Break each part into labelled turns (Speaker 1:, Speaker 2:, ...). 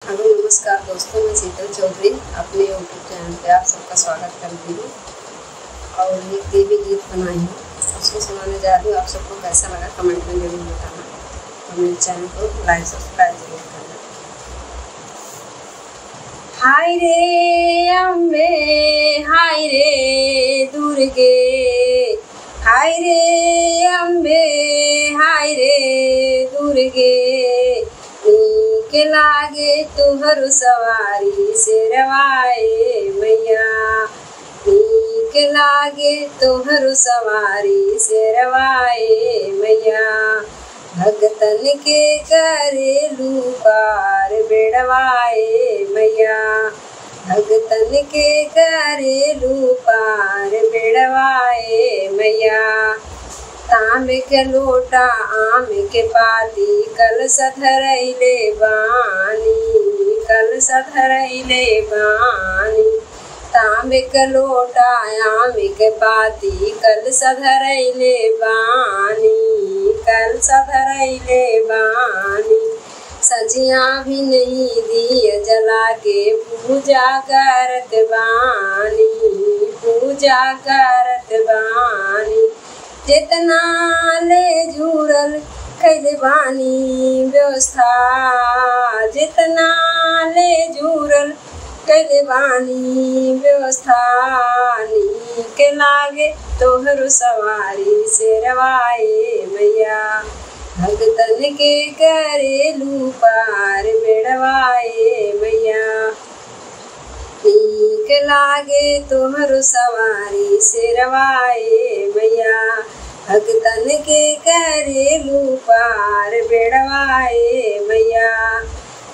Speaker 1: Hello नमस्कार दोस्तों, मैं शीतल चौधरी अपने यूट्यूब चैनल पे आप सबका स्वागत करती हूँ और एक देवी गीत बनाई हूँ, उसको सुनाने जा रही हूँ। आप सबको कैसा लगा कमेंट में जरूर बताना और मेरे चैनल को लाइक सब्सक्राइब जरूर करना। हाय रे अम्बे, हाय रे दुर्गे, हाय रे अम्बे, हाय रे दुर्गे, के लागे तुहरु सवारी शेरवाए मैया, के लागे तुहरु सवारी शेरवाए मैया, भगतन के करेलू पार बेड़वाए मैया, भगतन के करेलू पार बेड़वाए मैया। तांबे के लोटा आम के पाती कलश धरैले बानी, कलश धरैले बानी, तांबे के लोटा आम के पाती कलश धरैले बानी, कलश धरैले बानी। सजिया भी नहीं दिए जला के पूजा करत बानी, पूजा करत बानी। जितना ले जुड़ल कैले बानी व्यवस्था, जितना ले जुड़ल कैले बानी व्यवस्था, नीक लागे तोहरु सवारी शेरवाए मैया, भगतन के करेलू पार बेड़वाए मैया, नीक लागे तोहरु सवारी शेरवाए मैया, भगतन के करेलू पार बेड़वाए मैया।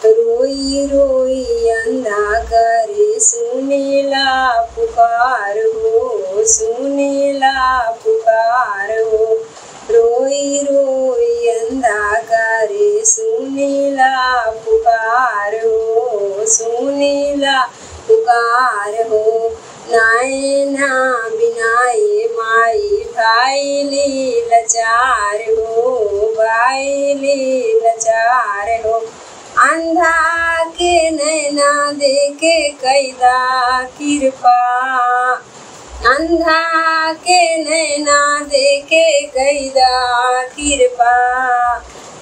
Speaker 1: रोई रोई अंधा करे सुनीला पुकार हो, सुनीला पुकार हो, रोई रोई अंधा करे सुनीला पुकार हो, सुनीला पुकार हो। नायना बिनाए माई भाई लीलाचार हो, भाई लीलाचार हो, अंधा के नैना देखे कैदा कृपा, अंधा के नैना देखे कैदा कृपा,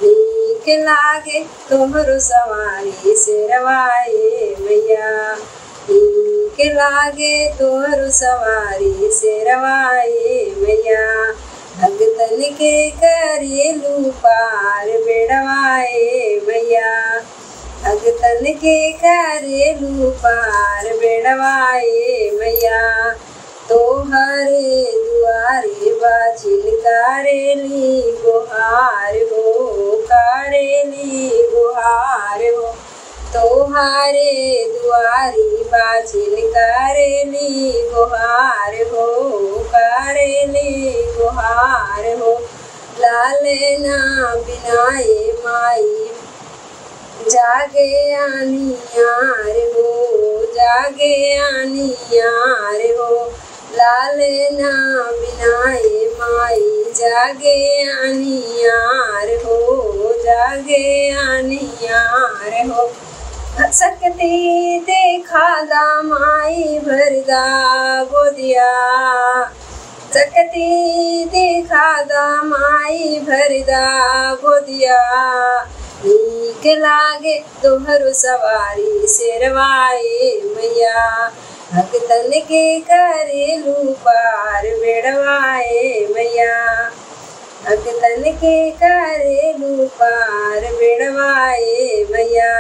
Speaker 1: नीक लागे तोहरु सवारी शेरवाए मैया, नीक लागे तोहरु सवारी शेरवाए मैया, भगतन के करेलू पार बेड़वाए मैया, भगतन के करेलू पार बेड़वाए मैया। तोहरे दुआरे बाजिल करेली गुहार हो, करेली गुहार हो, तोहारे दुआरी बाजिल करेली गुहार हो, करेली गुहार हो। लालेना बिनाए माई जागे आनियार हो, जागे आनियार हो, लालेना बिनाए माई जागे आनियार हो, जागे आनियार हो। शक्ति देखा दा माई भरदा गोदिया, शक्ति देखा दा माई भरदा गोदिया, नीक लागे तोहरु सवारी शेरवाए मैया, भगतन के करेलू पार बेड़वाए मैया, भगतन के करेलू पार बेड़वाए मैया।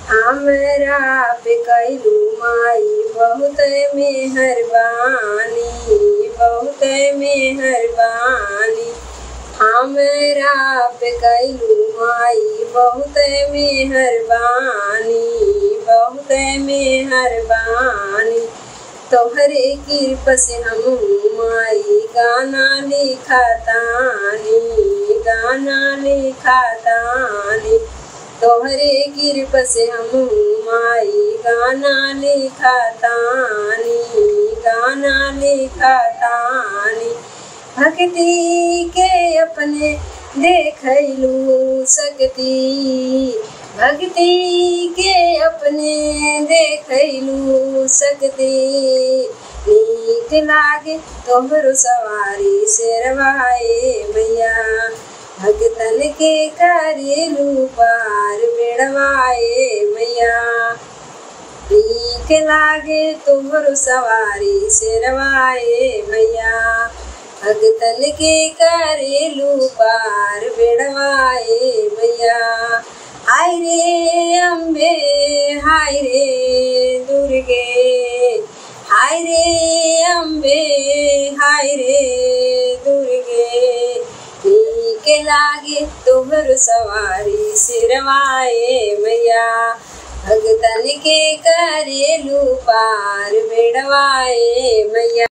Speaker 1: हमरा पे कैलू माई बहुत मेहरबानी, बहुत मेहरबानी, हमरा पे कैलू माई बहुत मेहरबानी, बहुत मेहरबानी। तोहरे कृपा से हम माई गाना लिखतानी, गाना लिखतानी, तोहरे कृपा से हम माई गाना लिखतानी, गाना लिखतानी। भक्ति के अपने देखलू शक्ति भक्ति के अपने देखलू शक्ति नीक लागे तोहरो सवारी शेरवाए मैया भगतन के करेलू पार बेड़वाए मैया नीक लागे तोहरो सवारी शेरवाए मैया भगतन के करेलू पार बेड़वाए मैया हाय रे अम्बे हाय रे दुर्गे हाय रे अम्बे हाय रे दुर्गे नीक लागे तोहर सवारी सिरवाए मैया भगतन के करेलू पार बेड़वाए मैया।